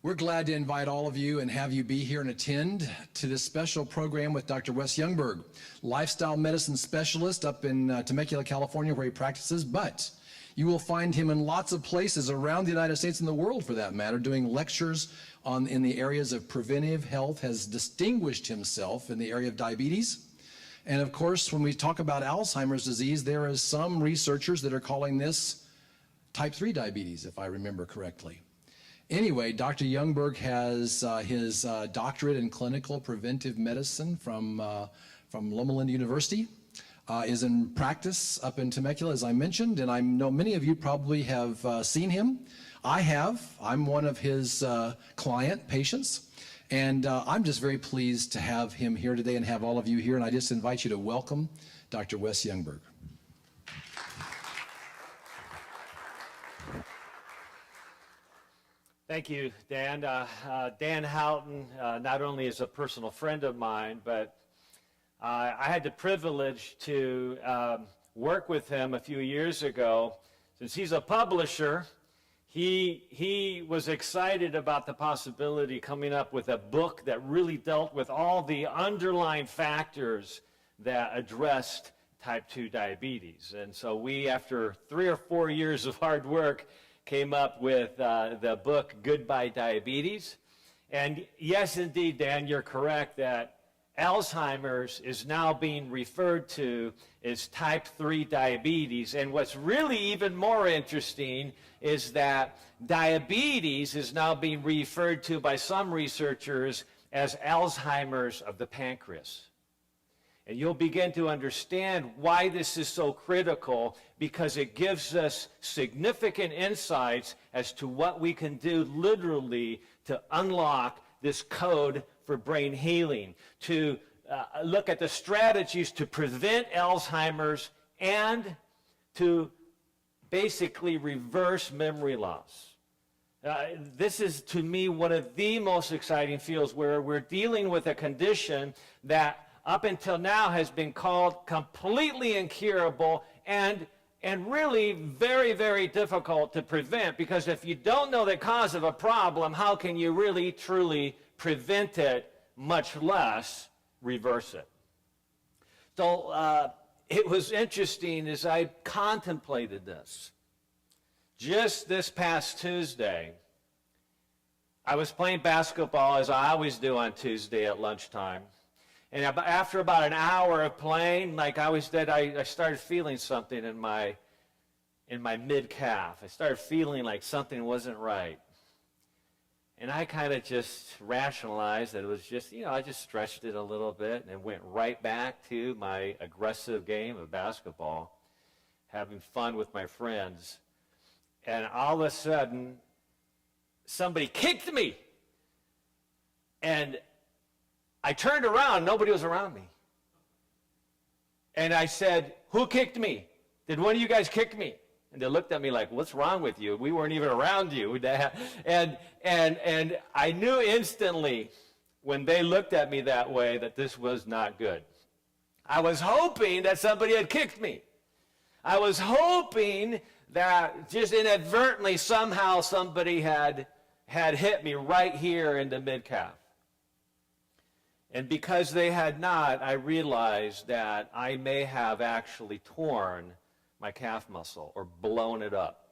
We're glad to invite all of you and have you be here and attend to this special program with Dr. Wes Youngberg, lifestyle medicine specialist up in Temecula, California, where he practices, but you will find him in lots of places around the United States and the world, for that matter, doing lectures in the areas of preventive health, has distinguished himself in the area of diabetes. And of course, when we talk about Alzheimer's disease, there is some researchers that are calling this type 3 diabetes, if I remember correctly. Anyway, Dr. Youngberg has his doctorate in clinical preventive medicine from Loma University, is in practice up in Temecula, as I mentioned, and I know many of you probably have seen him. I have. I'm one of his client patients, and I'm just very pleased to have him here today and have all of you here, and I just invite you to welcome Dr. Wes Youngberg. Thank you, Dan. Dan Houghton not only is a personal friend of mine, but I had the privilege to work with him a few years ago. Since he's a publisher, he was excited about the possibility coming up with a book that really dealt with all the underlying factors that addressed type 2 diabetes. And so we, after 3 or 4 years of hard work, came up with the book Goodbye Diabetes. And yes, indeed, Dan, you're correct that Alzheimer's is now being referred to as type 3 diabetes. And what's really even more interesting is that diabetes is now being referred to by some researchers as Alzheimer's of the pancreas. And you'll begin to understand why this is so critical, because it gives us significant insights as to what we can do literally to unlock this code for brain healing, to look at the strategies to prevent Alzheimer's and to basically reverse memory loss. This is, to me, one of the most exciting fields where we're dealing with a condition that up until now has been called completely incurable and really very, very difficult to prevent, because if you don't know the cause of a problem, how can you really, truly prevent it, much less reverse it? So it was interesting as I contemplated this. Just this past Tuesday, I was playing basketball, as I always do on Tuesday at lunchtime. And after about an hour of playing, like I always did, I started feeling something in my mid-calf. I started feeling like something wasn't right. And I kind of just rationalized that it was just, I just stretched it a little bit and went right back to my aggressive game of basketball, having fun with my friends. And all of a sudden, somebody kicked me. And I turned around, nobody was around me. And I said, "Who kicked me? Did one of you guys kick me?" And they looked at me like, "What's wrong with you? We weren't even around you." And I knew instantly when they looked at me that way that this was not good. I was hoping that somebody had kicked me. I was hoping that just inadvertently somehow somebody had hit me right here in the mid-calf. And because they had not, I realized that I may have actually torn my calf muscle or blown it up.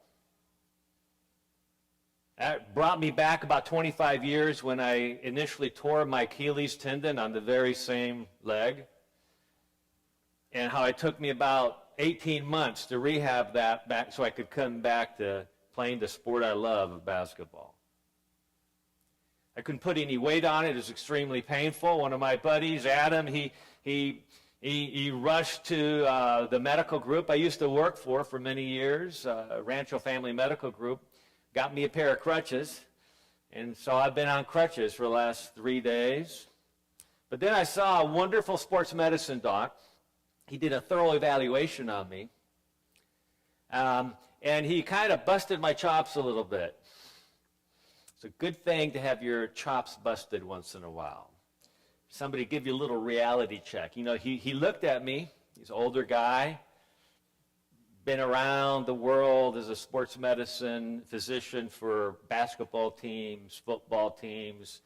That brought me back about 25 years when I initially tore my Achilles tendon on the very same leg, and how it took me about 18 months to rehab that back so I could come back to playing the sport I love of basketball. I couldn't put any weight on it. It was extremely painful. One of my buddies, Adam, he rushed to the medical group I used to work for many years, Rancho Family Medical Group, got me a pair of crutches. And so I've been on crutches for the last 3 days. But then I saw a wonderful sports medicine doc. He did a thorough evaluation on me. And he kind of busted my chops a little bit. It's a good thing to have your chops busted once in a while. Somebody give you a little reality check. He looked at me. He's an older guy, been around the world as a sports medicine physician for basketball teams, football teams.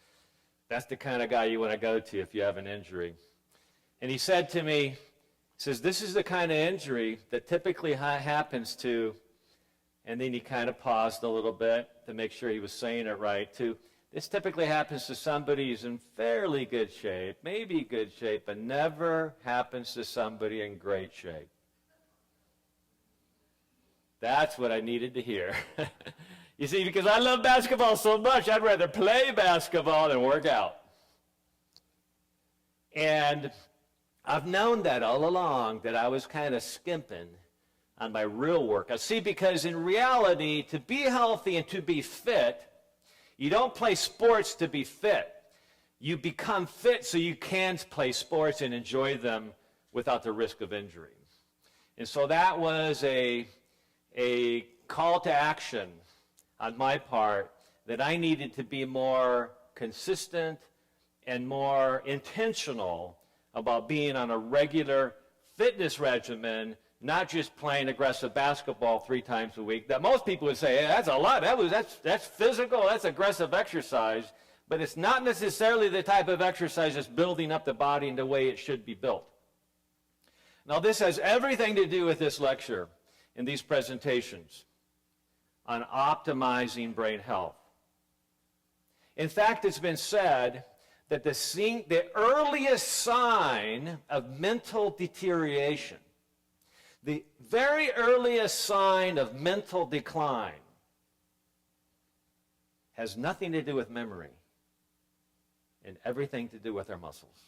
That's the kind of guy you want to go to if you have an injury. And he said to me, he says, this is the kind of injury that typically happens to, and then he kind of paused a little bit to make sure he was saying it right, to this typically happens to somebody who's in fairly good shape, maybe good shape, but never happens to somebody in great shape. That's what I needed to hear. You see, because I love basketball so much, I'd rather play basketball than work out. And I've known that all along, that I was kind of skimping on my real work. I see, because in reality, to be healthy and to be fit, you don't play sports to be fit. You become fit so you can play sports and enjoy them without the risk of injury. And so that was a call to action on my part, that I needed to be more consistent and more intentional about being on a regular fitness regimen, not just playing aggressive basketball 3 times a week. That most people would say, hey, that's a lot. That's physical, that's aggressive exercise, but it's not necessarily the type of exercise that's building up the body in the way it should be built. Now, this has everything to do with this lecture and these presentations on optimizing brain health. In fact, it's been said that the earliest sign of mental deterioration, the very earliest sign of mental decline, has nothing to do with memory and everything to do with our muscles.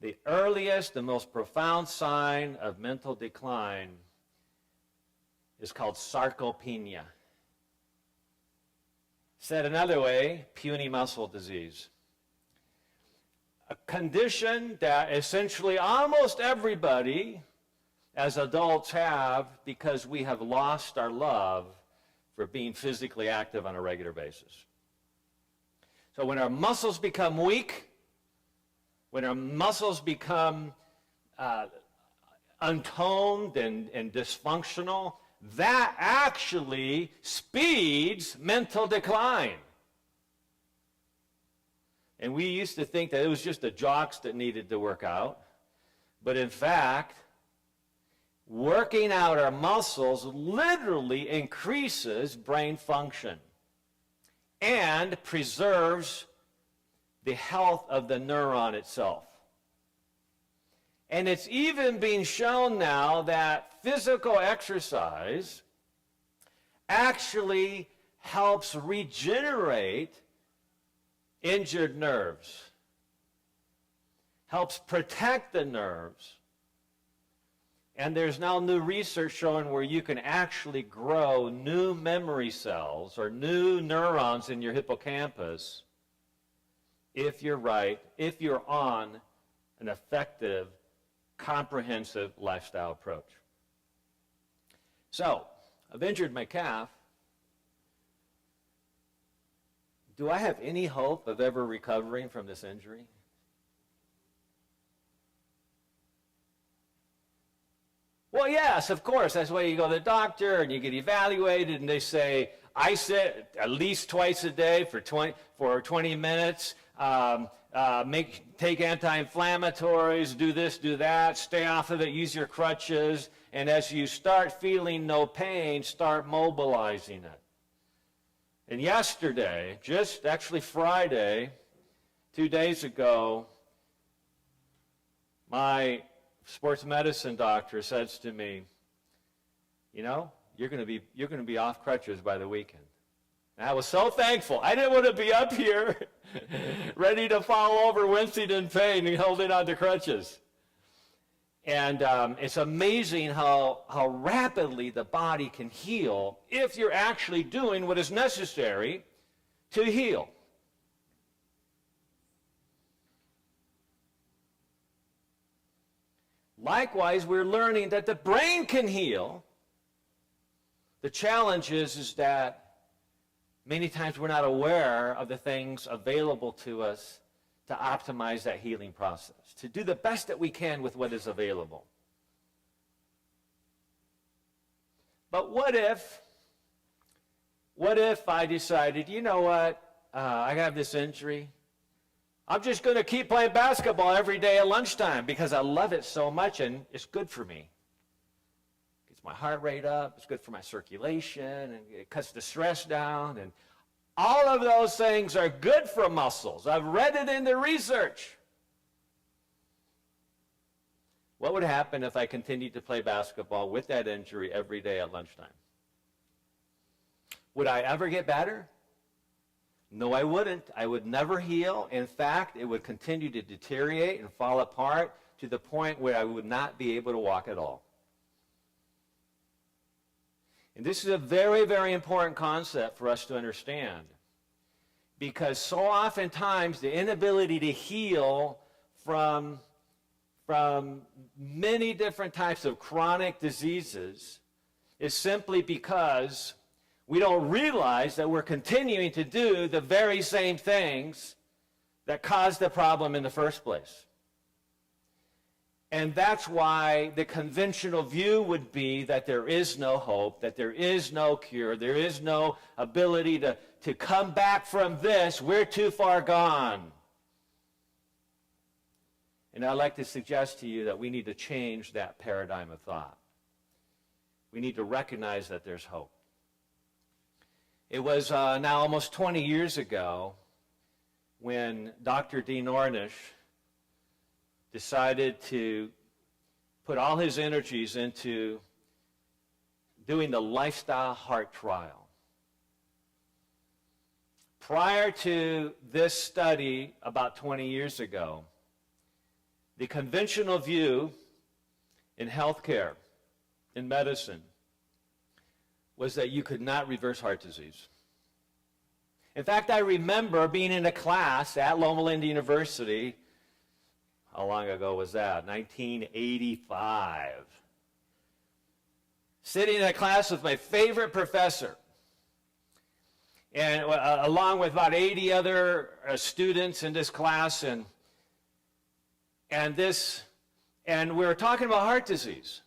The earliest, the most profound sign of mental decline is called sarcopenia. Said another way, puny muscle disease. A condition that essentially almost everybody as adults have, because we have lost our love for being physically active on a regular basis. So when our muscles become weak, when our muscles become untoned and dysfunctional, that actually speeds mental decline. And we used to think that it was just the jocks that needed to work out. But in fact, working out our muscles literally increases brain function and preserves the health of the neuron itself. And it's even being shown now that physical exercise actually helps regenerate injured nerves, helps protect the nerves. And there's now new research showing where you can actually grow new memory cells or new neurons in your hippocampus if you're right, if you're on an effective, comprehensive lifestyle approach. So, I've injured my calf. Do I have any hope of ever recovering from this injury? Well, yes, of course. That's why you go to the doctor and you get evaluated, and they say, I sit at least twice a day for 20 minutes. Take anti-inflammatories, do this, do that, stay off of it, use your crutches, and as you start feeling no pain, start mobilizing it. And yesterday, just actually Friday, 2 days ago, my sports medicine doctor says to me, you know, you're going to be off crutches by the weekend. And I was so thankful. I didn't want to be up here ready to fall over, wincing in pain and holding on to crutches. And it's amazing how rapidly the body can heal if you're actually doing what is necessary to heal. Likewise, we're learning that the brain can heal. The challenge is that many times we're not aware of the things available to us to optimize that healing process, to do the best that we can with what is available. But what if I decided, you know what, I have this injury. I'm just going to keep playing basketball every day at lunchtime because I love it so much and it's good for me. It gets my heart rate up, it's good for my circulation, and it cuts the stress down, and all of those things are good for muscles. I've read it in the research. What would happen if I continued to play basketball with that injury every day at lunchtime? Would I ever get better? No, I wouldn't. I would never heal. In fact, it would continue to deteriorate and fall apart to the point where I would not be able to walk at all. And this is a very, very important concept for us to understand, because so oftentimes the inability to heal from many different types of chronic diseases is simply because we don't realize that we're continuing to do the very same things that caused the problem in the first place. And that's why the conventional view would be that there is no hope, that there is no cure, there is no ability to come back from this. We're too far gone. And I'd like to suggest to you that we need to change that paradigm of thought. We need to recognize that there's hope. It was now almost 20 years ago when Dr. Dean Ornish decided to put all his energies into doing the lifestyle heart trial. Prior to this study about 20 years ago, the conventional view in healthcare, in medicine, was that you could not reverse heart disease. In fact, I remember being in a class at Loma University. How long ago was that? 1985. Sitting in a class with my favorite professor, and along with about 80 other students in this class, and we were talking about heart disease.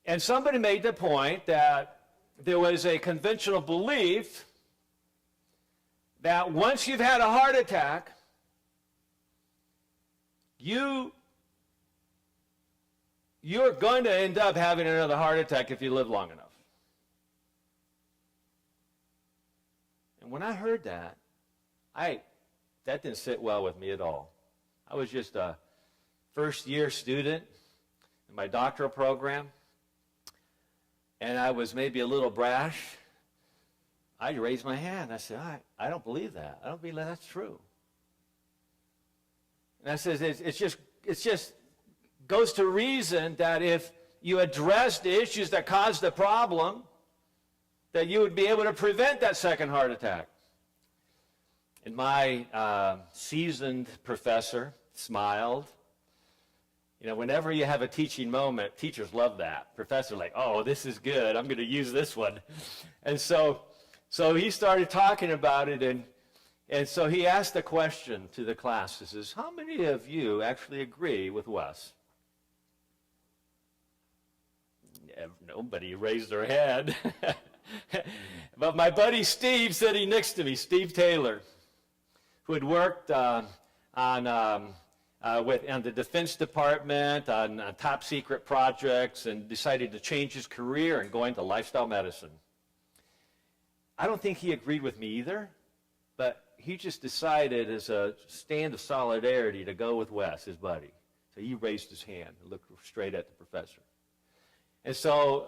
And somebody made the point that there was a conventional belief that once you've had a heart attack, you're going to end up having another heart attack if you live long enough. And when I heard that, that didn't sit well with me at all. I was just a first-year student in my doctoral program, and I was maybe a little brash. I raised my hand. I said, I don't believe that. I don't believe that's true. And I said, it's just goes to reason that if you address the issues that caused the problem, that you would be able to prevent that second heart attack. And my seasoned professor smiled. You know, whenever you have a teaching moment, teachers love that. Professors are like, oh, this is good. I'm going to use this one. And so he started talking about it, and so he asked a question to the class. He says, how many of you actually agree with Wes? Nobody raised their hand. But my buddy Steve sitting next to me, Steve Taylor, who had worked on the Defense Department on top secret projects and decided to change his career and go into lifestyle medicine. I don't think he agreed with me either, but he just decided as a stand of solidarity to go with Wes, his buddy. So he raised his hand and looked straight at the professor. And so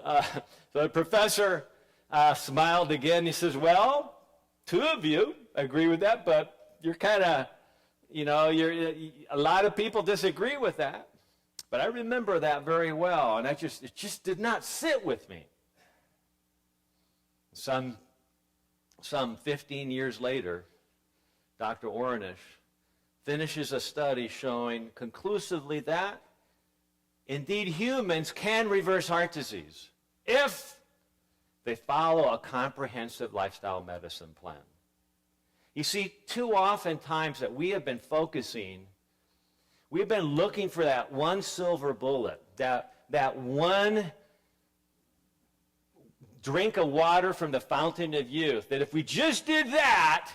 the professor smiled again. He says, well, two of you agree with that, but you're kind of, a lot of people disagree with that. But I remember that very well, and it just did not sit with me. Some 15 years later, Dr. Ornish finishes a study showing conclusively that indeed humans can reverse heart disease if they follow a comprehensive lifestyle medicine plan. You see, too often times that we've been looking for that one silver bullet, that one drink of water from the fountain of youth, that if we just did that,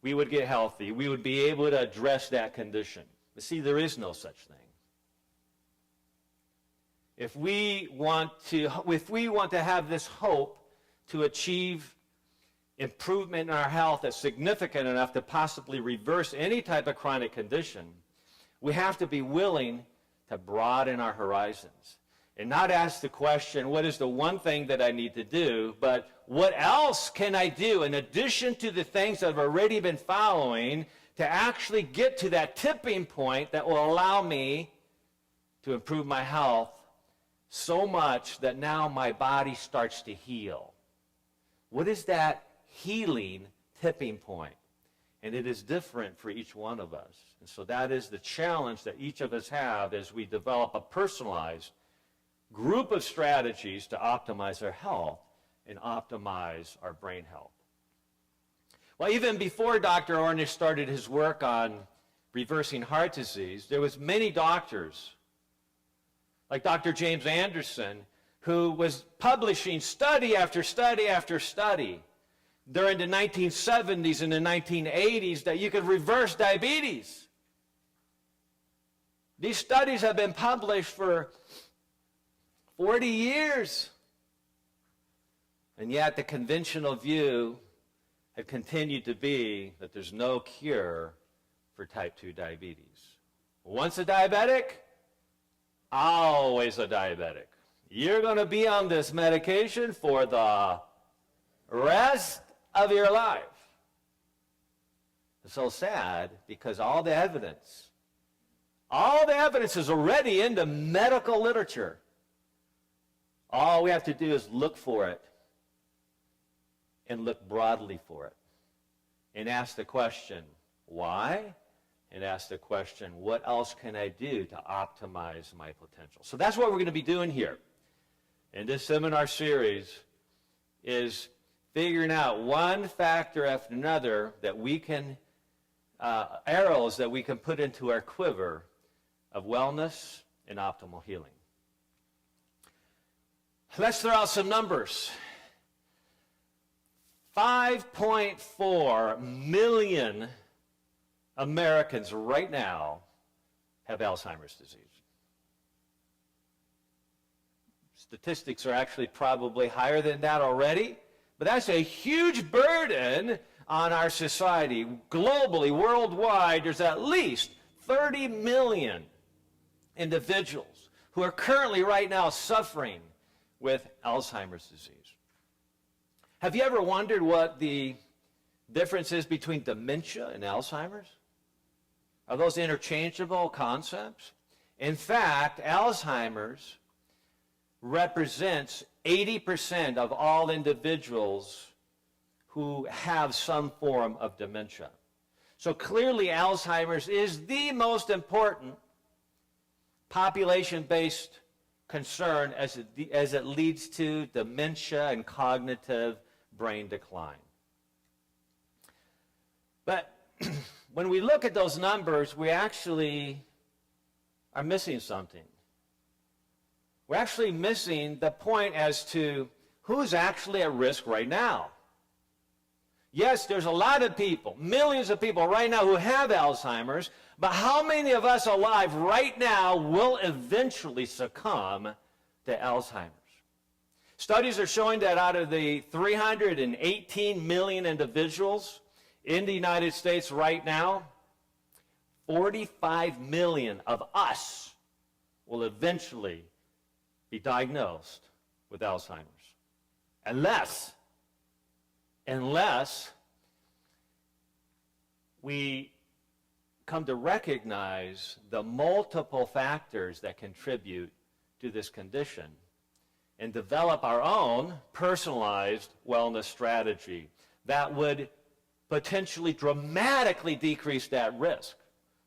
we would get healthy. We would be able to address that condition. But see, there is no such thing. If we want to have this hope to achieve improvement in our health that's significant enough to possibly reverse any type of chronic condition, we have to be willing to broaden our horizons and not ask the question, what is the one thing that I need to do, but what else can I do in addition to the things that I've already been following to actually get to that tipping point that will allow me to improve my health so much that now my body starts to heal. What is that healing tipping point? And it is different for each one of us. And so that is the challenge that each of us have as we develop a personalized group of strategies to optimize our health and optimize our brain health. Well, even before Dr. Ornish started his work on reversing heart disease, there was many doctors, like Dr. James Anderson, who was publishing study after study after study during the 1970s and the 1980s that you could reverse diabetes. These studies have been published for 40 years. And yet the conventional view had continued to be that there's no cure for type 2 diabetes. Once a diabetic, always a diabetic. You're going to be on this medication for the rest of your life. It's so sad because all the evidence is already in the medical literature. All we have to do is look for it and look broadly for it and ask the question, why? And ask the question, what else can I do to optimize my potential? So that's what we're going to be doing here. In this seminar series is figuring out one factor after another that we can, arrows that we can put into our quiver of wellness and optimal healing. Let's throw out some numbers. 5.4 million Americans right now have Alzheimer's disease. Statistics are actually probably higher than that already, but that's a huge burden on our society. Globally, worldwide, there's at least 30 million individuals who are currently right now suffering with Alzheimer's disease. Have you ever wondered what the difference is between dementia and Alzheimer's? Are those interchangeable concepts? In fact, Alzheimer's represents 80% of all individuals who have some form of dementia. So clearly Alzheimer's is the most important population-based concern as it leads to dementia and cognitive brain decline. But when we look at those numbers, we actually are missing something. We're actually missing the point as to who's actually at risk right now. Yes, there's a lot of people, millions of people right now who have Alzheimer's, but how many of us alive right now will eventually succumb to Alzheimer's? Studies are showing that out of the 318 million individuals in the United States right now, 45 million of us will eventually be diagnosed with Alzheimer's. Unless we come to recognize the multiple factors that contribute to this condition and develop our own personalized wellness strategy that would potentially dramatically decrease that risk.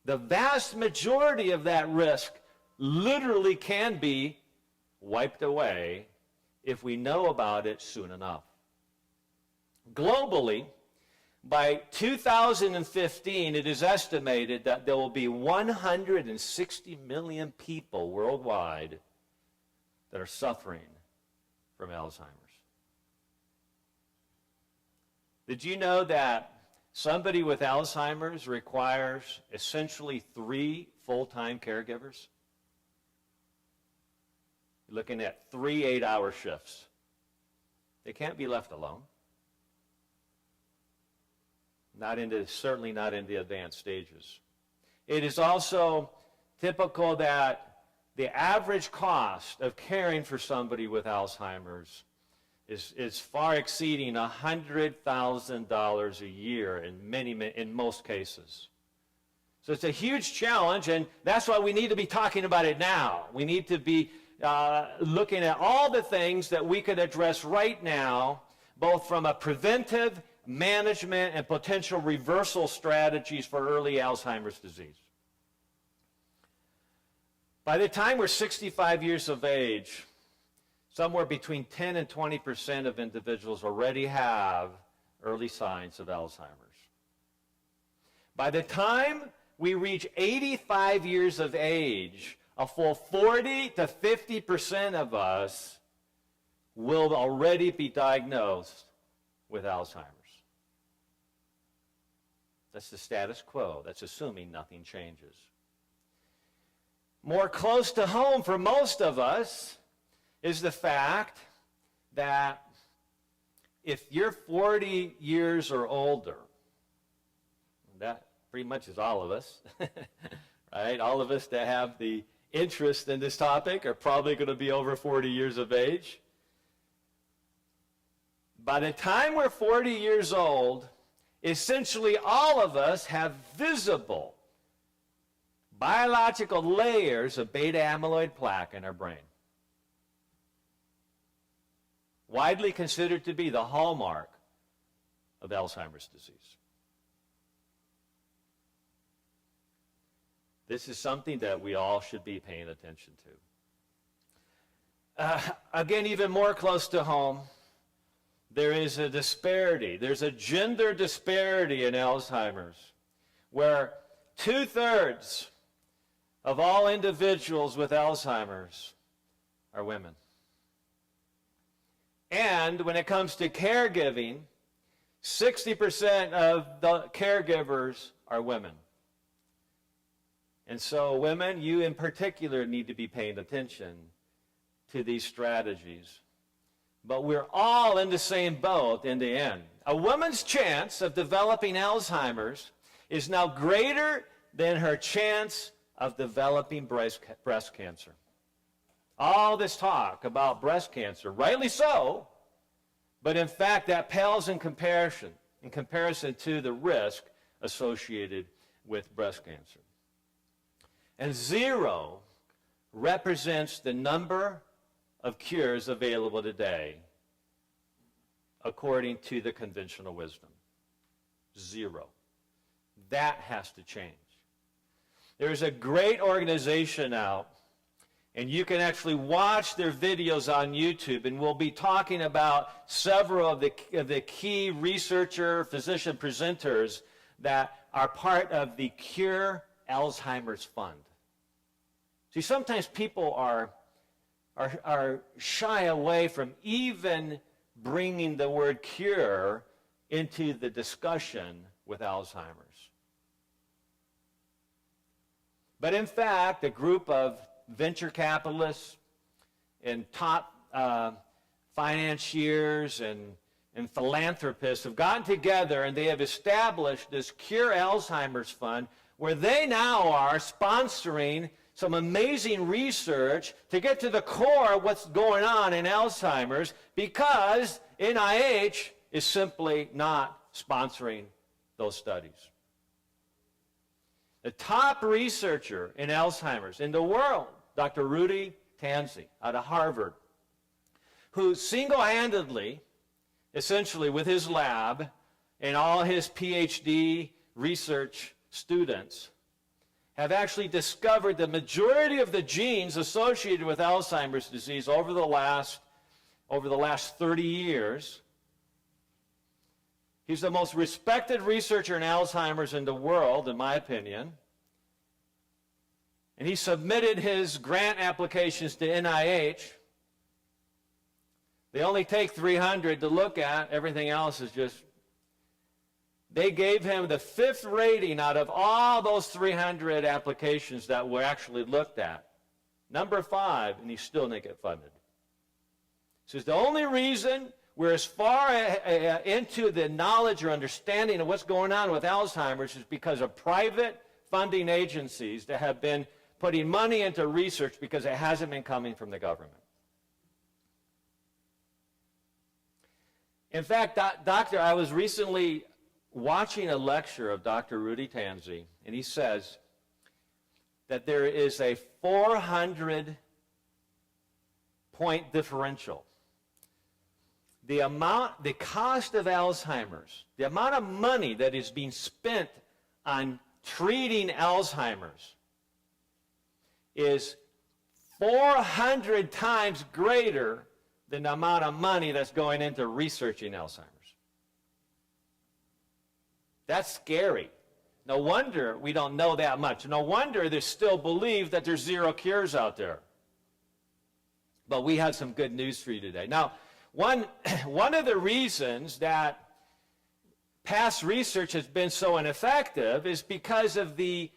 The vast majority of that risk literally can be wiped away if we know about it soon enough. Globally, by 2015, it is estimated that there will be 160 million people worldwide that are suffering from Alzheimer's. Did you know that somebody with Alzheimer's requires essentially 3 full-time caregivers? You're looking at 3 8-hour shifts. They can't be left alone. Certainly not in the advanced stages. It is also typical that the average cost of caring for somebody with Alzheimer's is far exceeding $100,000 a year in most cases. So it's a huge challenge, and that's why we need to be talking about it now. We need to be looking at all the things that we could address right now, both from a preventive, management, and potential reversal strategies for early Alzheimer's disease. By the time we're 65 years of age, somewhere between 10 and 20% of individuals already have early signs of Alzheimer's. By the time we reach 85 years of age, a full 40 to 50% of us will already be diagnosed with Alzheimer's. That's the status quo. That's assuming nothing changes. More close to home for most of us is the fact that if you're 40 years or older, that pretty much is all of us, right? All of us that have the interest in this topic are probably going to be over 40 years of age. By the time we're 40 years old, essentially all of us have visible biological layers of beta amyloid plaque in our brain. Widely considered to be the hallmark of Alzheimer's disease. This is something that we all should be paying attention to. Again, even more close to home, there is a disparity. There's a gender disparity in Alzheimer's, where 2/3 of all individuals with Alzheimer's are women. And when it comes to caregiving, 60% of the caregivers are women. And so women, you in particular, need to be paying attention to these strategies. But we're all in the same boat in the end. A woman's chance of developing Alzheimer's is now greater than her chance of developing breast cancer. All this talk about breast cancer, rightly so, but in fact that pales in comparison to the risk associated with breast cancer. And 0 represents the number of cures available today according to the conventional wisdom. 0. That has to change. There's a great organization out, and you can actually watch their videos on YouTube, and we'll be talking about several of the key researcher, physician presenters that are part of the Cure Alzheimer's Fund. See, sometimes people are shy away from even bringing the word cure into the discussion with Alzheimer's. But in fact, a group of venture capitalists and top financiers and philanthropists have gotten together, and they have established this Cure Alzheimer's Fund, where they now are sponsoring some amazing research to get to the core of what's going on in Alzheimer's, because NIH is simply not sponsoring those studies. The top researcher in Alzheimer's in the world, Dr. Rudy Tanzi out of Harvard, who single-handedly, essentially with his lab and all his PhD research students, have actually discovered the majority of the genes associated with Alzheimer's disease over the last 30 years. He's the most respected researcher in Alzheimer's in the world, in my opinion. And he submitted his grant applications to NIH. They only take 300 to look at. Everything else is just They gave him the 5th rating out of all those 300 applications that were actually looked at. Number 5, and he still didn't get funded. He says the only reason we're as far into the knowledge or understanding of what's going on with Alzheimer's is because of private funding agencies that have been putting money into research because it hasn't been coming from the government. In fact, Doctor, I was recently watching a lecture of Dr. Rudy Tanzi, and he says that there is a 400-point differential. The cost of Alzheimer's, the amount of money that is being spent on treating Alzheimer's is 400 times greater than the amount of money that's going into researching Alzheimer's. That's scary. No wonder we don't know that much. No wonder there's still belief that there's 0 cures out there. But we have some good news for you today. Now, one of the reasons that past research has been so ineffective is because of the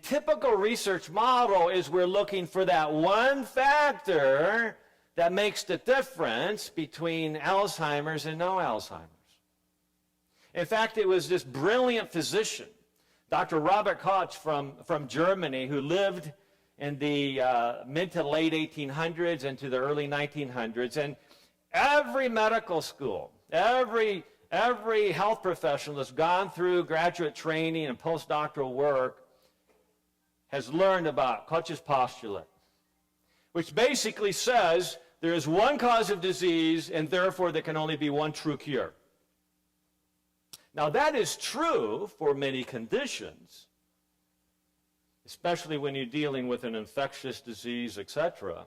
typical research model is we're looking for that one factor that makes the difference between Alzheimer's and no Alzheimer's. In fact, it was this brilliant physician, Dr. Robert Koch from Germany, who lived in the mid to late 1800s into the early 1900s. And every medical school, every health professional that's gone through graduate training and postdoctoral work has learned about Koch's postulate, which basically says there is one cause of disease and therefore there can only be one true cure. Now that is true for many conditions, especially when you're dealing with an infectious disease, etc.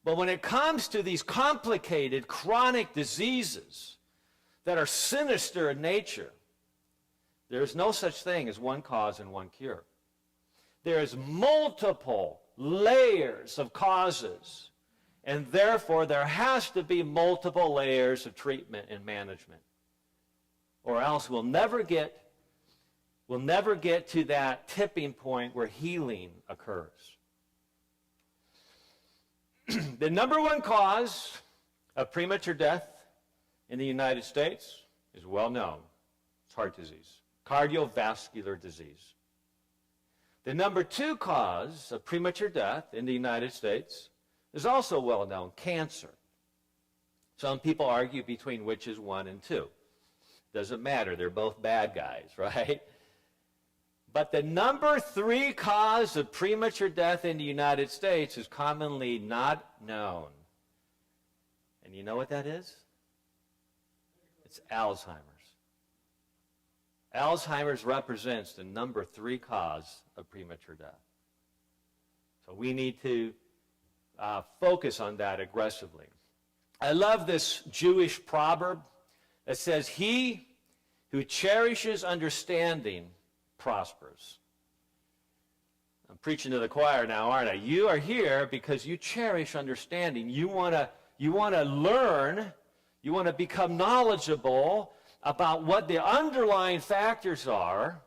But when it comes to these complicated chronic diseases that are sinister in nature, there is no such thing as one cause and one cure. There is multiple layers of causes, and therefore there has to be multiple layers of treatment and management, or else we'll never get to that tipping point where healing occurs. The number one cause of premature death in the United States is well known. It's heart disease, cardiovascular disease. The number 2 cause of premature death in the United States is also well known, cancer. Some people argue between which is 1 and 2. Doesn't matter, they're both bad guys, right? But the number 3 cause of premature death in the United States is commonly not known. And you know what that is? It's Alzheimer's. Alzheimer's represents the number 3 cause of premature death. So we need to focus on that aggressively. I love this Jewish proverb that says, "He who cherishes understanding prospers." I'm preaching to the choir now, aren't I? You are here because you cherish understanding. You want to learn. You want to become knowledgeable about what the underlying factors are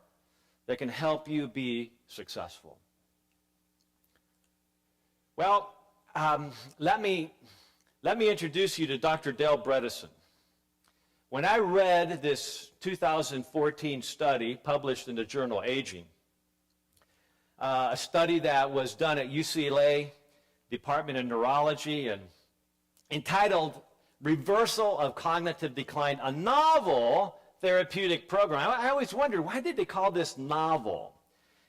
that can help you be successful. Well, let me introduce you to Dr. Dale Bredesen. When I read this 2014 study published in the journal Aging, a study that was done at UCLA Department of Neurology and entitled "Reversal of Cognitive Decline," a novel therapeutic program. I always wondered, why did they call this novel?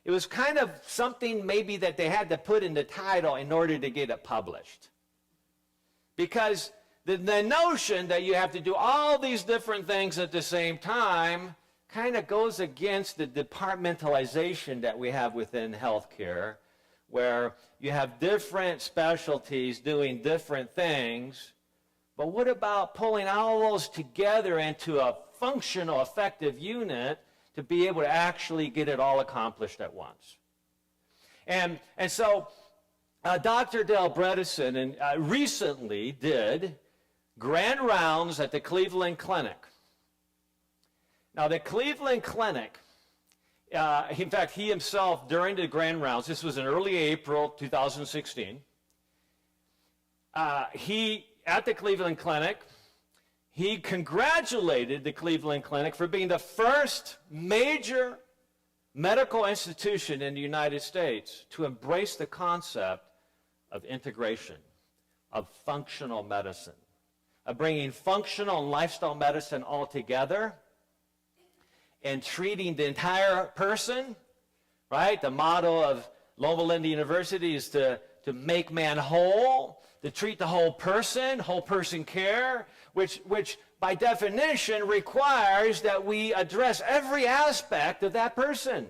It was kind of something maybe that they had to put in the title in order to get it published. Because the notion that you have to do all these different things at the same time kind of goes against the departmentalization that we have within healthcare, where you have different specialties doing different things. But what about pulling all those together into a functional, effective unit to be able to actually get it all accomplished at once? And so Dr. Dale Bredesen recently did grand rounds at the Cleveland Clinic, Now, the Cleveland Clinic, in fact, he himself, during the grand rounds, this was in early April 2016, at the Cleveland Clinic, he congratulated the Cleveland Clinic for being the first major medical institution in the United States to embrace the concept of integration, of functional medicine, of bringing functional and lifestyle medicine all together and treating the entire person, right? The motto of Loma University is to make man whole, to treat the whole person care, which by definition requires that we address every aspect of that person.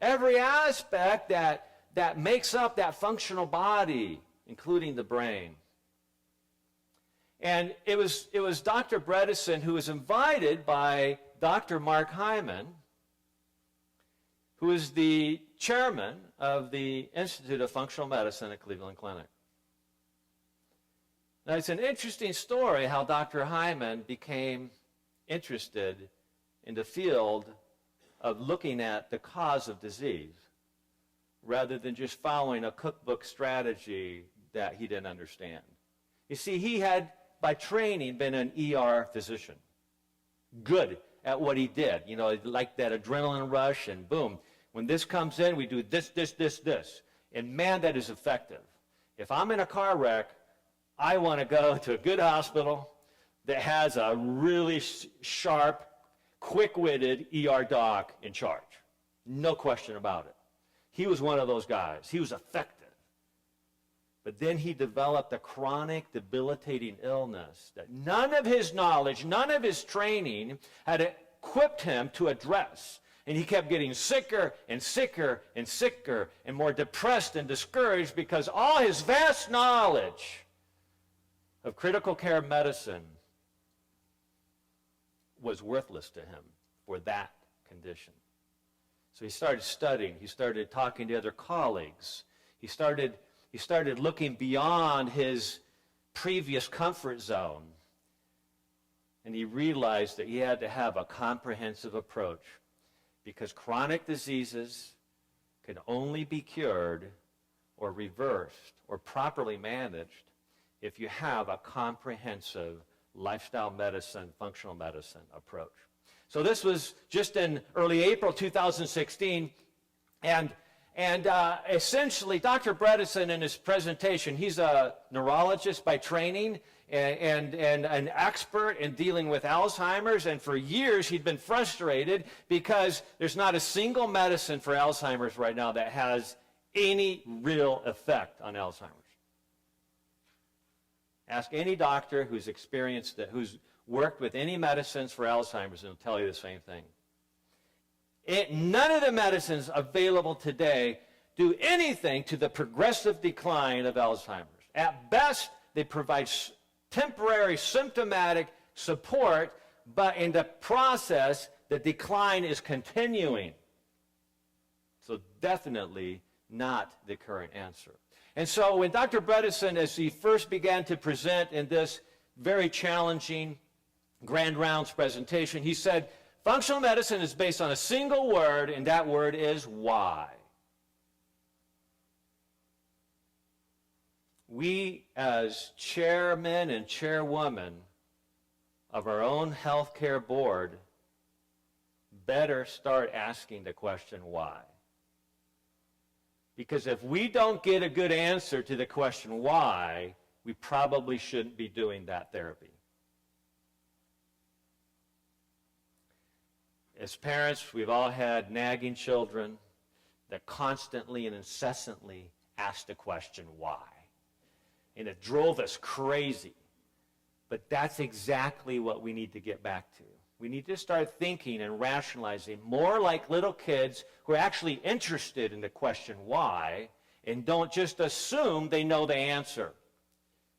Every aspect that makes up that functional body, including the brain. And it was Dr. Bredesen who was invited by Dr. Mark Hyman, who is the chairman of the Institute of Functional Medicine at Cleveland Clinic. Now, it's an interesting story how Dr. Hyman became interested in the field of looking at the cause of disease rather than just following a cookbook strategy that he didn't understand. You see, he had, by training, been an ER physician. Good at what he did. You know, like that adrenaline rush, and boom. When this comes in, we do this. And man, that is effective. If I'm in a car wreck, I want to go to a good hospital that has a really sharp, quick-witted ER doc in charge. No question about it. He was one of those guys. He was effective. But then he developed a chronic, debilitating illness that none of his knowledge, none of his training had equipped him to address. And he kept getting sicker and sicker and sicker and more depressed and discouraged because all his vast knowledge of critical care medicine was worthless to him for that condition. So he started studying. He started talking to other colleagues. He started looking beyond his previous comfort zone. And he realized that he had to have a comprehensive approach because chronic diseases can only be cured or reversed or properly managed if you have a comprehensive lifestyle medicine, functional medicine approach. So this was just in early April 2016, and essentially Dr. Bredesen in his presentation, he's a neurologist by training and an expert in dealing with Alzheimer's, and for years he'd been frustrated because there's not a single medicine for Alzheimer's right now that has any real effect on Alzheimer's. Ask any doctor who's experienced it, who's worked with any medicines for Alzheimer's, and they'll tell you the same thing. None of the medicines available today do anything to the progressive decline of Alzheimer's. At best, they provide temporary symptomatic support, but in the process, the decline is continuing. So definitely not the current answer. And so when Dr. Bredesen, as he first began to present in this very challenging Grand Rounds presentation, he said, functional medicine is based on a single word, and that word is why. We, as chairmen and chairwomen of our own healthcare board, better start asking the question why. Because if we don't get a good answer to the question why, we probably shouldn't be doing that therapy. As parents, we've all had nagging children that constantly and incessantly ask the question why. And it drove us crazy. But that's exactly what we need to get back to. We need to start thinking and rationalizing more like little kids who are actually interested in the question why and don't just assume they know the answer.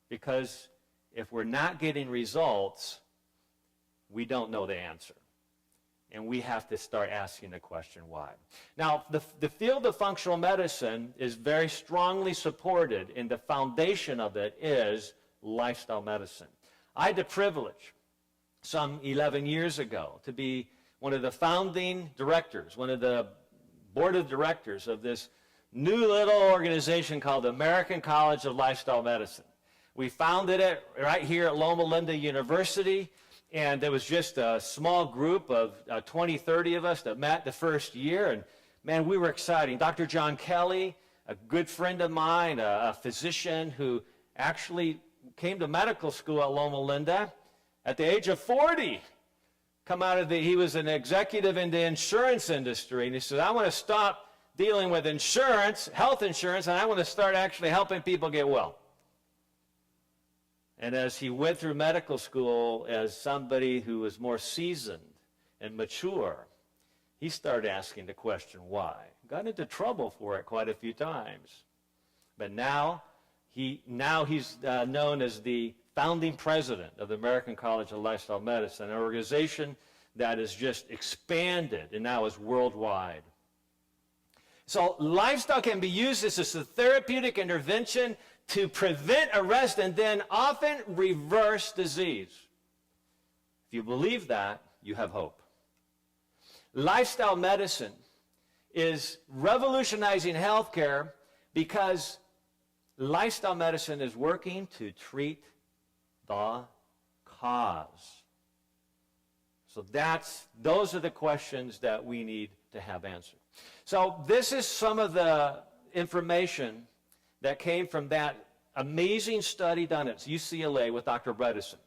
Because if we're not getting results, we don't know the answer. And we have to start asking the question why. Now, the field of functional medicine is very strongly supported, and the foundation of it is lifestyle medicine. I had the privilege some 11 years ago to be one of the founding directors, one of the board of directors of this new little organization called the American College of Lifestyle Medicine. We founded it right here at Loma University, and there was just a small group of 20, 30 of us that met the first year, and man, we were exciting. Dr. John Kelly, a good friend of mine, a physician who actually came to medical school at Loma Linda at the age of 40. He was an executive in the insurance industry, and he said, I want to stop dealing with insurance, health insurance, and I want to start actually helping people get well. And as he went through medical school as somebody who was more seasoned and mature, he started asking the question, why? Got into trouble for it quite a few times. But now he's known as the founding president of the American College of Lifestyle Medicine, an organization that has just expanded and now is worldwide. So lifestyle can be used as a therapeutic intervention to prevent, arrest, and then often reverse disease. If you believe that, you have hope. Lifestyle medicine is revolutionizing healthcare because lifestyle medicine is working to treat the cause. So those are the questions that we need to have answered. So this is some of the information that came from that amazing study done at UCLA with Dr. Bredesen.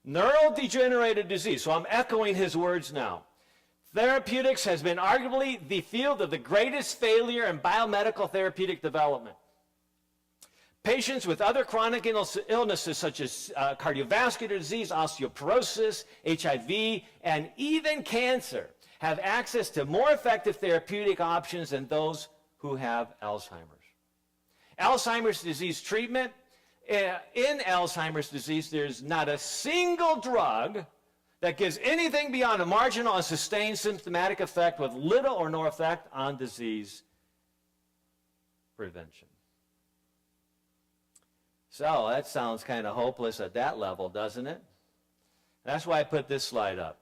Neurodegenerative disease. So I'm echoing his words now. Therapeutics has been arguably the field of the greatest failure in biomedical therapeutic development. Patients with other chronic illnesses such as cardiovascular disease, osteoporosis, HIV, and even cancer have access to more effective therapeutic options than those who have Alzheimer's. Alzheimer's disease treatment, in Alzheimer's disease, there's not a single drug that gives anything beyond a marginal and sustained symptomatic effect with little or no effect on disease prevention. So that sounds kind of hopeless at that level, doesn't it? That's why I put this slide up.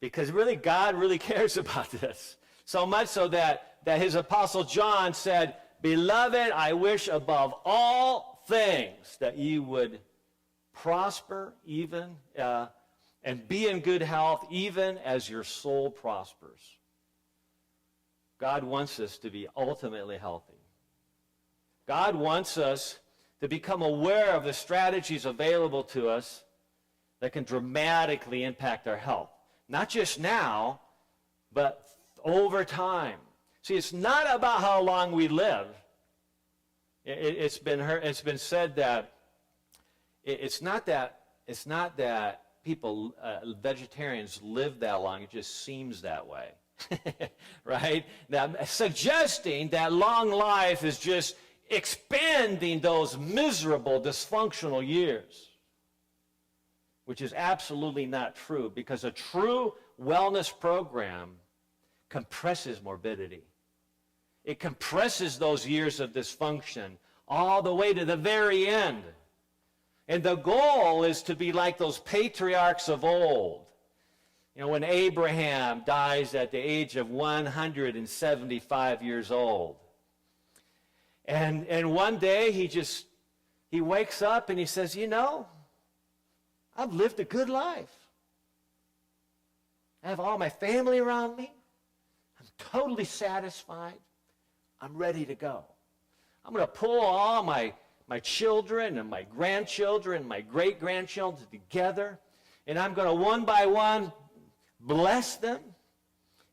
Because really, God really cares about this. So much so that his apostle John said, Beloved, I wish above all things that you would prosper even and be in good health even as your soul prospers. God wants us to be ultimately healthy. God wants us to become aware of the strategies available to us that can dramatically impact our health. Not just now, but over time. See, it's not about how long we live. It's been said that it's not that people, vegetarians, live that long. It just seems that way, right? Now, suggesting that long life is just expanding those miserable, dysfunctional years, which is absolutely not true, because a true wellness program compresses morbidity. It compresses those years of dysfunction all the way to the very end. And the goal is to be like those patriarchs of old. You know, when Abraham dies at the age of 175 years old. And one day he wakes up and he says, you know, I've lived a good life. I have all my family around me. I'm totally satisfied. I'm ready to go. I'm going to pull all my children and my grandchildren and my great-grandchildren together, and I'm going to one by one bless them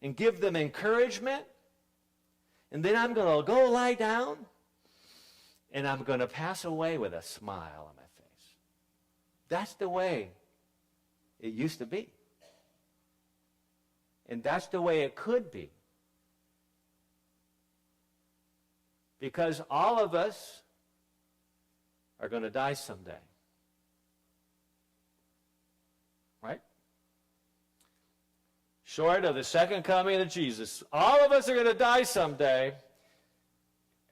and give them encouragement, and then I'm going to go lie down, and I'm going to pass away with a smile on my face. That's the way it used to be. And that's the way it could be. Because all of us are going to die someday. Right? Short of the second coming of Jesus, all of us are going to die someday.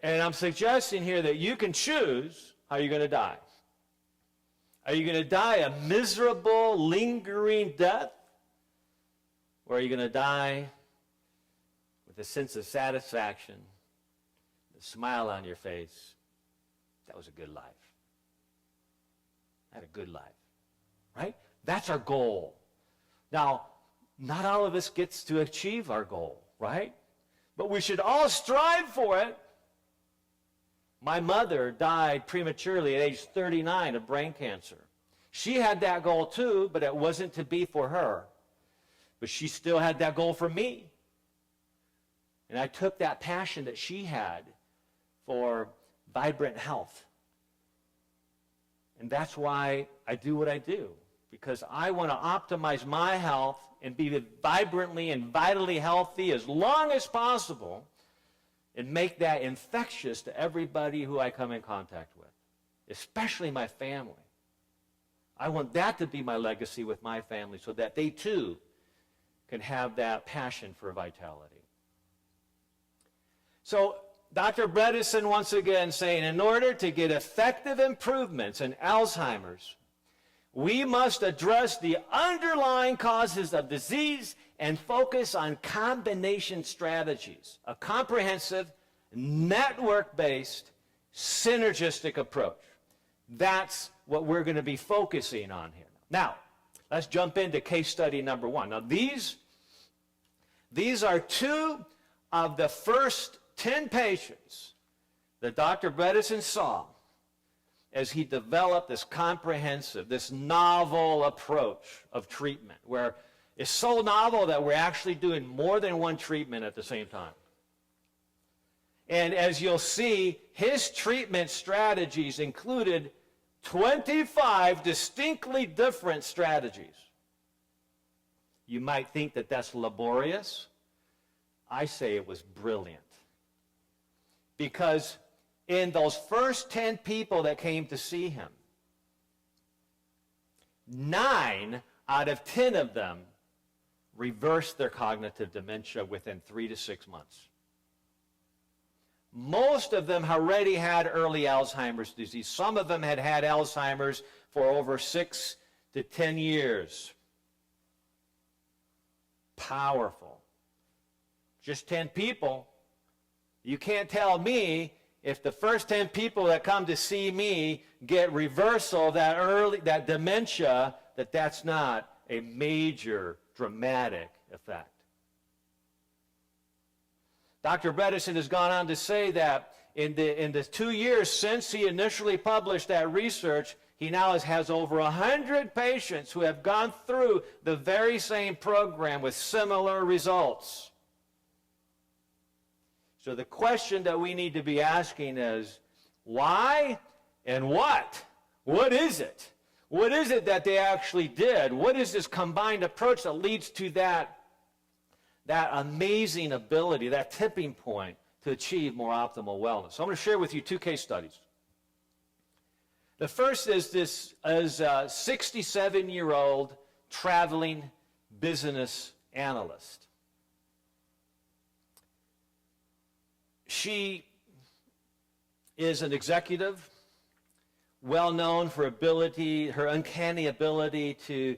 And I'm suggesting here that you can choose how you're going to die. Are you going to die a miserable, lingering death? Or are you going to die with a sense of satisfaction, a smile on your face? That was a good life. I had a good life. Right? That's our goal. Now, not all of us gets to achieve our goal, right? But we should all strive for it. My mother died prematurely at age 39 of brain cancer. She had that goal too, but it wasn't to be for her. But she still had that goal for me. And I took that passion that she had for vibrant health. And that's why I do what I do, because I want to optimize my health and be vibrantly and vitally healthy as long as possible and make that infectious to everybody who I come in contact with, especially my family. I want that to be my legacy with my family so that they too can have that passion for vitality. So Dr. Bredesen once again saying, in order to get effective improvements in Alzheimer's, we must address the underlying causes of disease and focus on combination strategies, a comprehensive, network-based, synergistic approach. That's what we're going to be focusing on here. Now, let's jump into case study number 1. Now, these are 2 of the first 10 patients that Dr. Bredesen saw as he developed this comprehensive, this novel approach of treatment, where it's so novel that we're actually doing more than one treatment at the same time. And as you'll see, his treatment strategies included 25 distinctly different strategies. You might think that that's laborious. I say it was brilliant. Because in those first 10 people that came to see him, 9 out of 10 of them reversed their cognitive dementia within 3 to 6 months. Most of them already had early Alzheimer's disease. Some of them had had Alzheimer's for over 6 to 10 years. Powerful. Just 10 people. You can't tell me if the first 10 people that come to see me get reversal of that dementia, that's not a major dramatic effect. Dr. Bredesen has gone on to say that in the 2 years since he initially published that research, he now has over 100 patients who have gone through the very same program with similar results. So the question that we need to be asking is, why and what? What is it? What is it that they actually did? What is this combined approach that leads to that amazing ability, that tipping point to achieve more optimal wellness? So I'm going to share with you 2 case studies. The first is this a 67-year-old traveling business analyst. She is an executive, well known for her uncanny ability to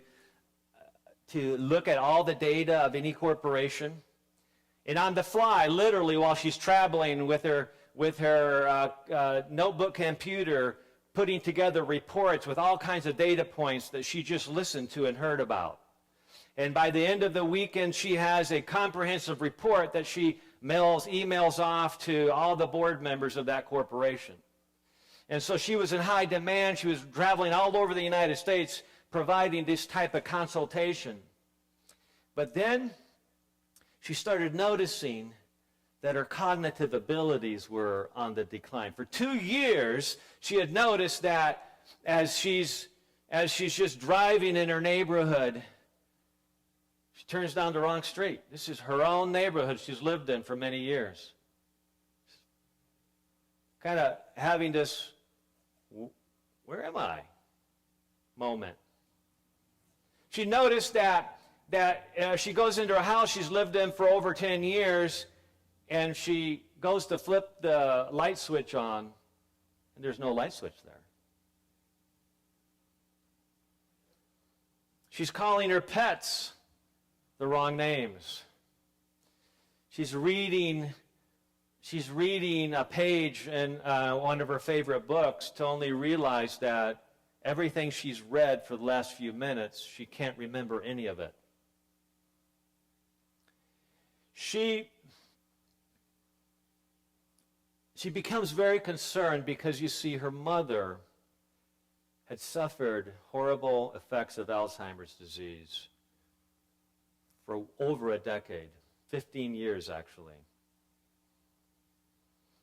look at all the data of any corporation. And on the fly, literally while she's traveling with her notebook computer, putting together reports with all kinds of data points that she just listened to and heard about. And by the end of the weekend, she has a comprehensive report that she emails off to all the board members of that corporation. And so she was in high demand. She was traveling all over the United States providing this type of consultation. But then she started noticing that her cognitive abilities were on the decline. For 2 years, she had noticed that as she's just driving in her neighborhood, she turns down the wrong street. This is her own neighborhood she's lived in for many years. Kind of having this, where am I moment. She noticed that she goes into a house she's lived in for over 10 years, and she goes to flip the light switch on, and there's no light switch there. She's calling her pets the wrong names. She's reading a page in one of her favorite books to only realize that everything she's read for the last few minutes, she can't remember any of it. She becomes very concerned because, you see, her mother had suffered horrible effects of Alzheimer's disease for over a decade, 15 years actually,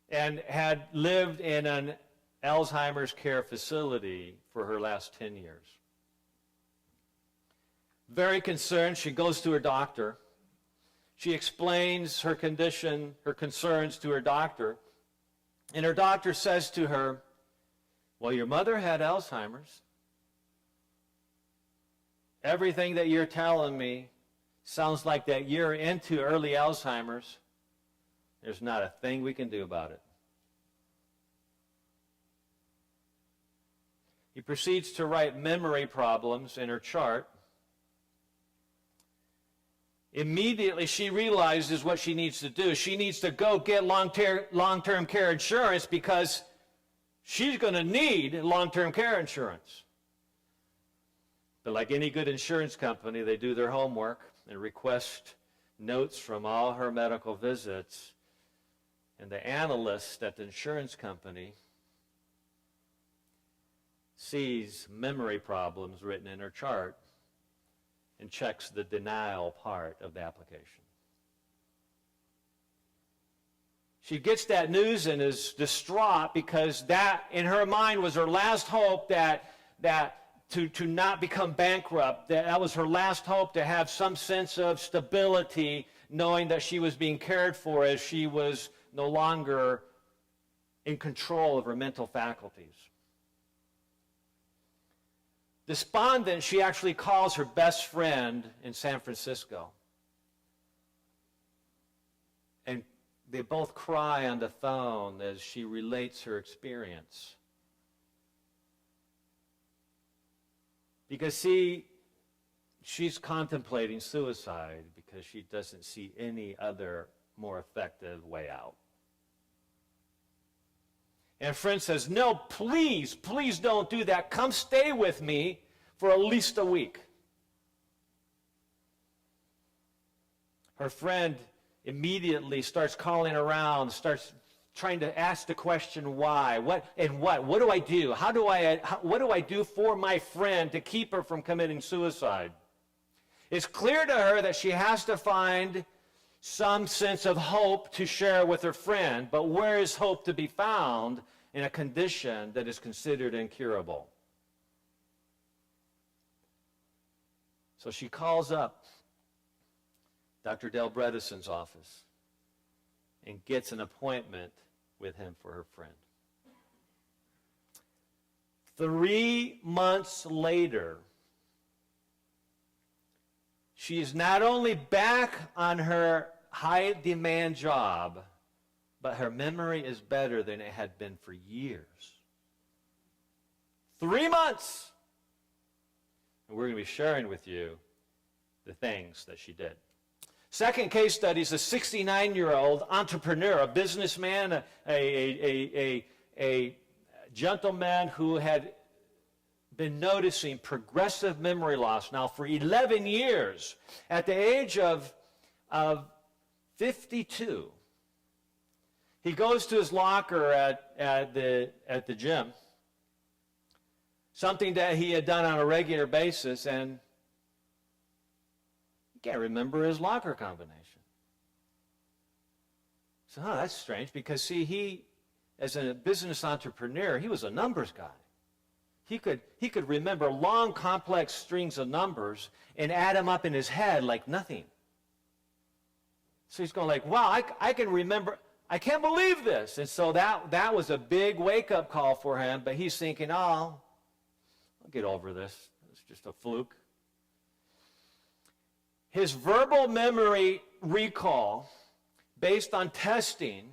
and had lived in an Alzheimer's care facility for her last 10 years. Very concerned, she goes to her doctor. She explains her condition, her concerns to her doctor, and her doctor says to her, well, your mother had Alzheimer's. Everything that you're telling me sounds like that you're into early Alzheimer's. There's not a thing we can do about it. He proceeds to write memory problems in her chart. Immediately, she realizes what she needs to do. She needs to go get long-term care insurance because she's going to need long-term care insurance. But like any good insurance company, they do their homework and request notes from all her medical visits. And the analyst at the insurance company sees memory problems written in her chart and checks the denial part of the application. She gets that news and is distraught because that, in her mind, was her last hope to not become bankrupt. That was her last hope to have some sense of stability, knowing that she was being cared for as she was no longer in control of her mental faculties. Despondent, she actually calls her best friend in San Francisco. And they both cry on the phone as she relates her experience. Because she's contemplating suicide because she doesn't see any other more effective way out. And a friend says, no, please don't do that. Come stay with me for at least a week. Her friend immediately starts calling around, starts trying to ask the question why. What do I do? What do I do for my friend to keep her from committing suicide? It's clear to her that she has to find some sense of hope to share with her friend, but where is hope to be found in a condition that is considered incurable? So she calls up Dr. Del Bredeson's office and gets an appointment with him for her friend. 3 months later, she is not only back on her high-demand job, but her memory is better than it had been for years. 3 months! And we're going to be sharing with you the things that she did. Second case study is a 69-year-old entrepreneur, a businessman, a gentleman who had been noticing progressive memory loss now for 11 years. At the age of 52, he goes to his locker at the gym, something that he had done on a regular basis, and he can't remember his locker combination. So, that's strange because, see, he, as a business entrepreneur, he was a numbers guy. He could remember long, complex strings of numbers and add them up in his head like nothing. So he's going like, wow, I can remember, I can't believe this. And so that was a big wake-up call for him, but he's thinking, I'll get over this. It's just a fluke. His verbal memory recall, based on testing,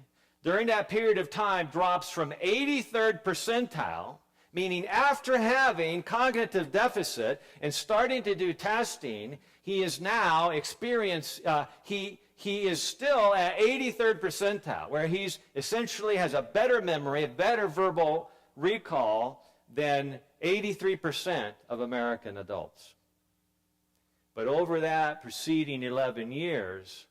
during that period of time drops from 83rd percentile Meaning after having cognitive deficit and starting to do testing, he is now he is still at 83rd percentile, where he's essentially has a better memory, a better verbal recall than 83% of American adults. But over that preceding 11 years,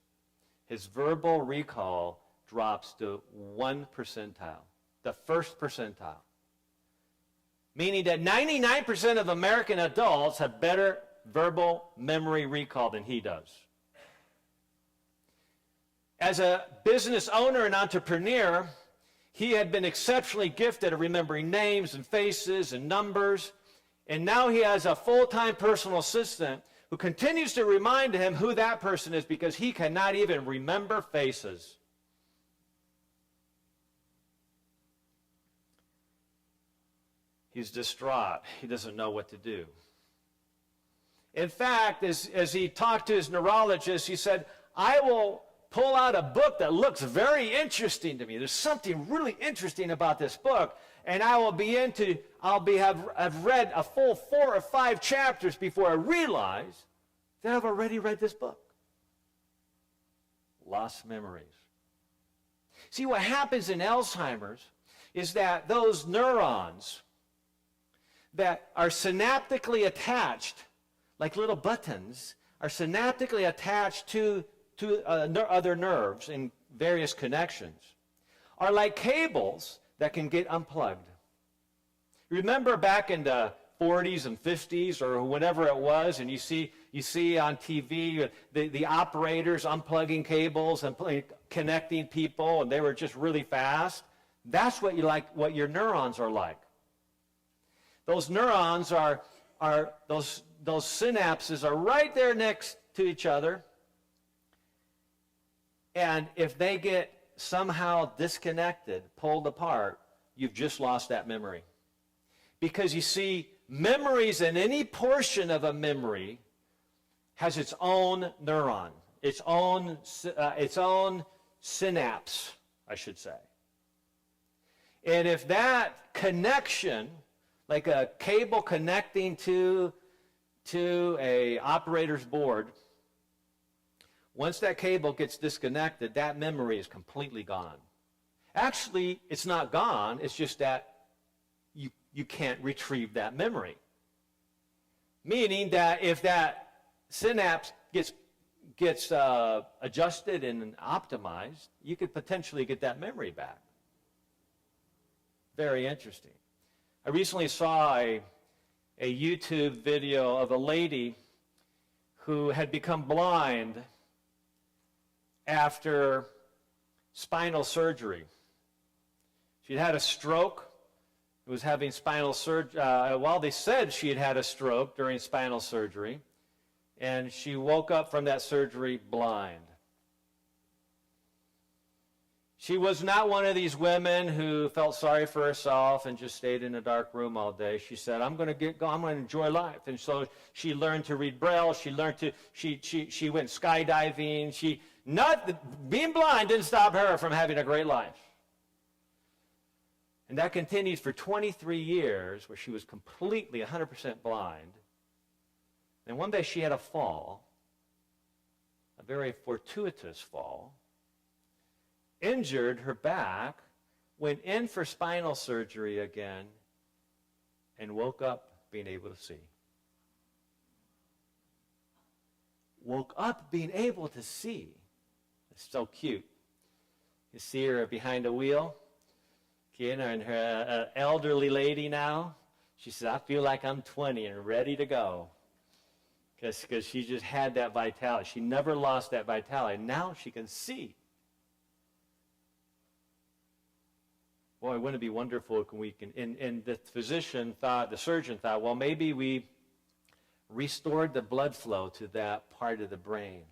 his verbal recall drops to 1 percentile, the first percentile. Meaning that 99% of American adults have better verbal memory recall than he does. As a business owner and entrepreneur, he had been exceptionally gifted at remembering names and faces and numbers, and now he has a full-time personal assistant who continues to remind him who that person is because he cannot even remember faces. He's distraught. He doesn't know what to do. In fact, as he talked to his neurologist, he said, I will pull out a book that looks very interesting to me. There's something really interesting about this book, and I will have read a full 4 or 5 chapters before I realize that I've already read this book. Lost memories. See, what happens in Alzheimer's is that those neurons that are synaptically attached, like little buttons, are synaptically attached to other nerves in various connections, are like cables that can get unplugged. Remember back in the 40s and 50s or whenever it was, and you see on TV the operators unplugging cables and connecting people, and they were just really fast. That's what your neurons are like. Those neurons are those synapses are right there next to each other. And if they get somehow disconnected, pulled apart, you've just lost that memory. Because you see, memories in any portion of a memory has its own neuron, its own synapse, I should say. And if that connection, like a cable connecting to a operator's board, once that cable gets disconnected, that memory is completely gone. Actually, it's not gone. It's just that you can't retrieve that memory. Meaning that if that synapse gets adjusted and optimized, you could potentially get that memory back. Very interesting. I recently saw a YouTube video of a lady who had become blind after spinal surgery. She'd had a stroke, was having spinal surgery. Well, they said she had a stroke during spinal surgery, and she woke up from that surgery blind. She was not one of these women who felt sorry for herself and just stayed in a dark room all day. She said, I'm going to enjoy life. And so she learned to read Braille. She went skydiving. Being blind didn't stop her from having a great life. And that continued for 23 years, where she was completely 100% blind. And one day she had a fall, a very fortuitous fall, injured her back, went in for spinal surgery again, and woke up being able to see. Woke up being able to see. It's so cute. You see her behind the wheel, and her elderly lady now. She says, I feel like I'm 20 and ready to go. Because she just had that vitality. She never lost that vitality. Now she can see. Boy, wouldn't it be wonderful if we can, and the surgeon thought, well, maybe we restored the blood flow to that part of the brain,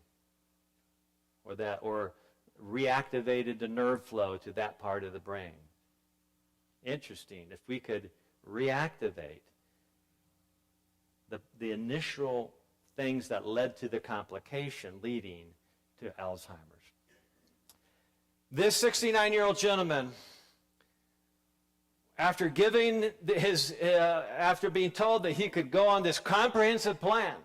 or reactivated the nerve flow to that part of the brain. Interesting. If we could reactivate the initial things that led to the complication leading to Alzheimer's. This 69-year-old gentleman after being told that he could go on this comprehensive plan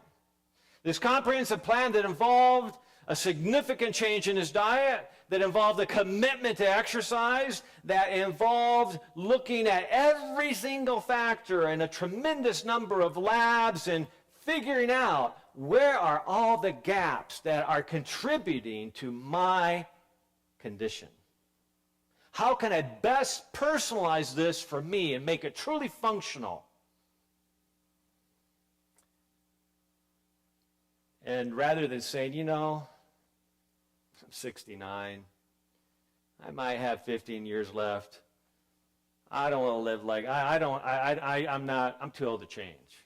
that involved a significant change in his diet, that involved a commitment to exercise, that involved looking at every single factor and a tremendous number of labs and figuring out where are all the gaps that are contributing to my condition. How can I best personalize this for me and make it truly functional? And rather than saying, you know, I'm 69, I might have 15 years left. I don't want to live like, I'm too old to change.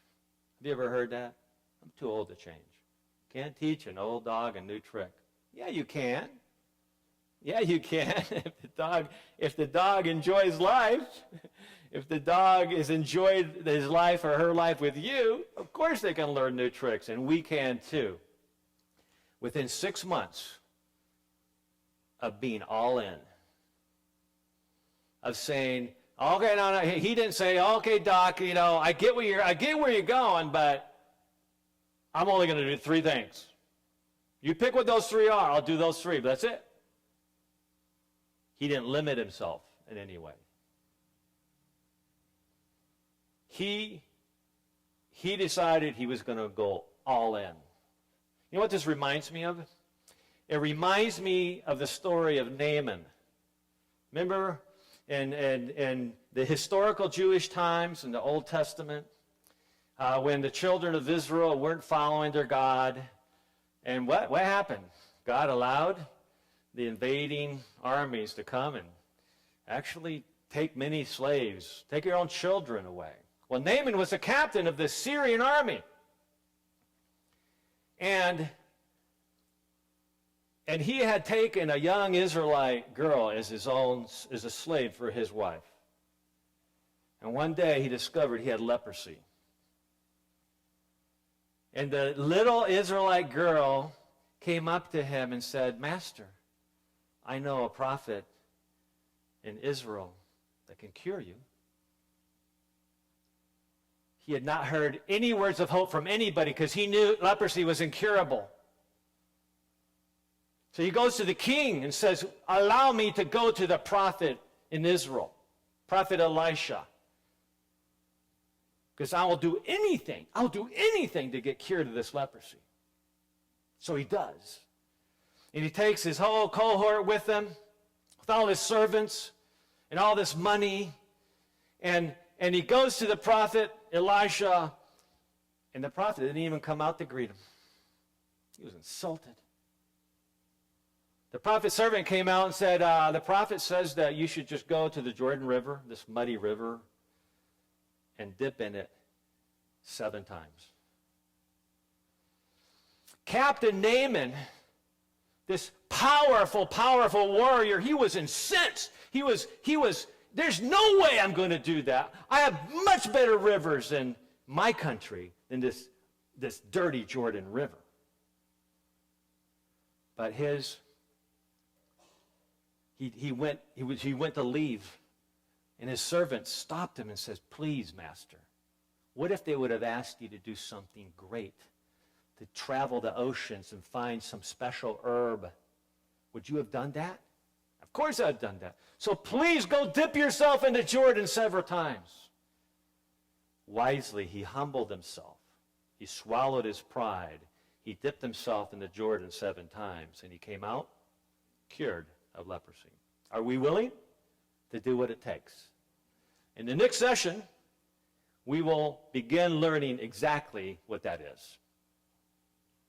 Have you ever heard that? I'm too old to change. Can't teach an old dog a new trick. Yeah, you can. Yeah, you can. If the dog enjoys life, if the dog has enjoyed his life or her life with you, of course they can learn new tricks, and we can too. Within 6 months of being all in, of saying, okay, no, he didn't say, okay, doc, you know, I get where you're going, but I'm only going to do 3 things. You pick what those 3 are, I'll do those 3, but that's it. He didn't limit himself in any way. He decided he was going to go all in. You know what this reminds me of? It reminds me of the story of Naaman. Remember in the historical Jewish times in the Old Testament, when the children of Israel weren't following their God, and what happened? God allowed the invading armies to come and actually take many slaves, take your own children away. Well, Naaman was the captain of the Syrian army. And he had taken a young Israelite girl as a slave for his wife. And one day he discovered he had leprosy. And the little Israelite girl came up to him and said, Master, I know a prophet in Israel that can cure you. He had not heard any words of hope from anybody because he knew leprosy was incurable. So he goes to the king and says, allow me to go to the prophet in Israel, Prophet Elisha, because I will do anything. I'll do anything to get cured of this leprosy. So he does. And he takes his whole cohort with him, with all his servants and all this money. And he goes to the prophet Elisha, and the prophet didn't even come out to greet him. He was insulted. The prophet's servant came out and said, the prophet says that you should just go to the Jordan River, this muddy river, and dip in it 7 times. Captain Naaman, this powerful warrior, he was incensed. He was, there's no way I'm going to do that. I have much better rivers in my country than this dirty Jordan River. But he went to leave, and his servant stopped him and says, please, master, what if they would have asked you to do something great, to travel the oceans and find some special herb? Would you have done that? Of course I'd done that. So please go dip yourself into Jordan several times. Wisely, he humbled himself. He swallowed his pride. He dipped himself into Jordan 7 times, and he came out cured of leprosy. Are we willing to do what it takes? In the next session, we will begin learning exactly what that is.